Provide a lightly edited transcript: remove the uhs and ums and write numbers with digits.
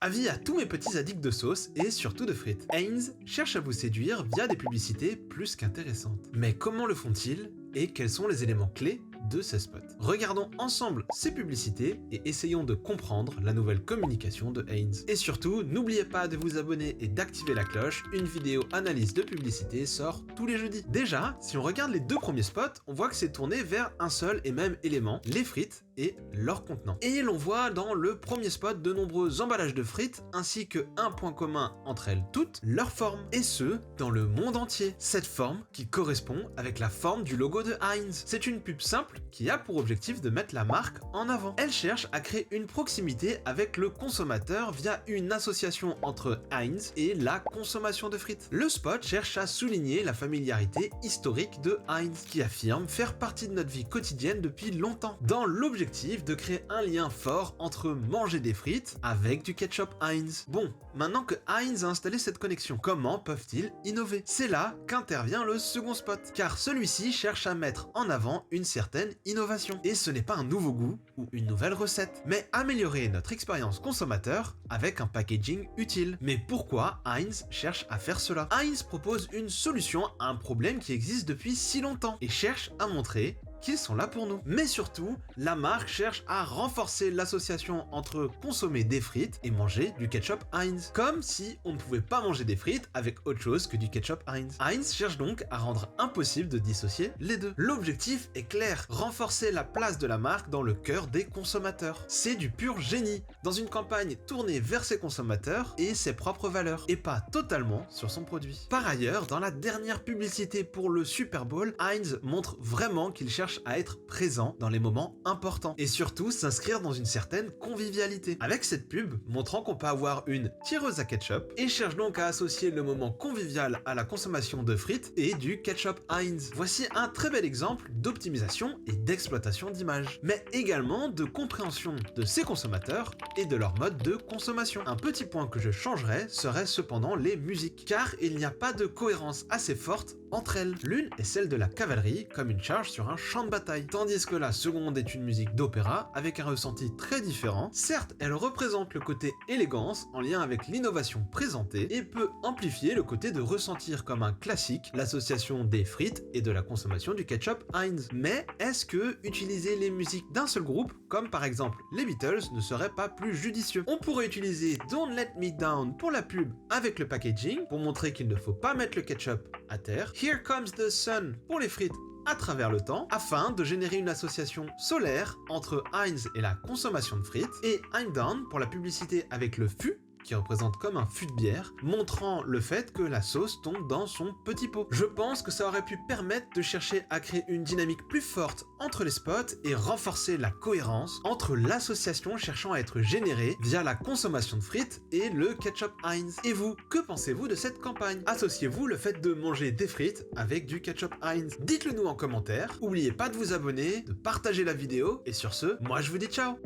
Avis à tous mes petits addicts de sauce et surtout de frites. Heinz cherche à vous séduire via des publicités plus qu'intéressantes. Mais comment le font-ils et quels sont les éléments clés de ces spots? Regardons ensemble ces publicités et essayons de comprendre la nouvelle communication de Heinz. Et surtout, n'oubliez pas de vous abonner et d'activer la cloche, une vidéo analyse de publicité sort tous les jeudis. Déjà, si on regarde les deux premiers spots, on voit que c'est tourné vers un seul et même élément, les frites et leur contenant. Et l'on voit dans le premier spot de nombreux emballages de frites ainsi que un point commun entre elles toutes, leur forme. Et ce, dans le monde entier. Cette forme qui correspond avec la forme du logo de Heinz. C'est une pub simple qui a pour objectif de mettre la marque en avant. Elle cherche à créer une proximité avec le consommateur via une association entre Heinz et la consommation de frites. Le spot cherche à souligner la familiarité historique de Heinz, qui affirme faire partie de notre vie quotidienne depuis longtemps, dans l'objectif de créer un lien fort entre manger des frites avec du ketchup Heinz. Bon, maintenant que Heinz a installé cette connexion, comment peuvent-ils innover? C'est là qu'intervient le second spot, car celui-ci cherche à mettre en avant une certaine innovation. Et ce n'est pas un nouveau goût ou une nouvelle recette, mais améliorer notre expérience consommateur avec un packaging utile. Mais pourquoi Heinz cherche à faire cela? Heinz propose une solution à un problème qui existe depuis si longtemps et cherche à montrer qu'ils sont là pour nous. Mais surtout, la marque cherche à renforcer l'association entre consommer des frites et manger du ketchup Heinz. Comme si on ne pouvait pas manger des frites avec autre chose que du ketchup Heinz. Heinz cherche donc à rendre impossible de dissocier les deux. L'objectif est clair, renforcer la place de la marque dans le cœur des consommateurs. C'est du pur génie, dans une campagne tournée vers ses consommateurs et ses propres valeurs, et pas totalement sur son produit. Par ailleurs, dans la dernière publicité pour le Super Bowl, Heinz montre vraiment qu'il cherche à être présent dans les moments importants et surtout s'inscrire dans une certaine convivialité. Avec cette pub montrant qu'on peut avoir une tireuse à ketchup et cherche donc à associer le moment convivial à la consommation de frites et du ketchup Heinz. Voici un très bel exemple d'optimisation et d'exploitation d'image, mais également de compréhension de ses consommateurs et de leur mode de consommation. Un petit point que je changerais serait cependant les musiques, car il n'y a pas de cohérence assez forte entre elles. L'une est celle de la cavalerie, comme une charge sur un champ de bataille, tandis que la seconde est une musique d'opéra avec un ressenti très différent. Certes, elle représente le côté élégance en lien avec l'innovation présentée et peut amplifier le côté de ressentir comme un classique l'association des frites et de la consommation du ketchup Heinz. Mais est-ce que utiliser les musiques d'un seul groupe, comme par exemple les Beatles, ne serait pas plus judicieux? On pourrait utiliser Don't Let Me Down pour la pub avec le packaging, pour montrer qu'il ne faut pas mettre le ketchup à terre, Here Comes the Sun pour les frites à travers le temps, afin de générer une association solaire entre Heinz et la consommation de frites, et I'm Down pour la publicité avec le fût, qui représente comme un fût de bière, montrant le fait que la sauce tombe dans son petit pot. Je pense que ça aurait pu permettre de chercher à créer une dynamique plus forte entre les spots et renforcer la cohérence entre l'association cherchant à être générée via la consommation de frites et le ketchup Heinz. Et vous, que pensez-vous de cette campagne? Associez-vous le fait de manger des frites avec du ketchup Heinz? Dites-le nous en commentaire, n'oubliez pas de vous abonner, de partager la vidéo, et sur ce, moi je vous dis ciao!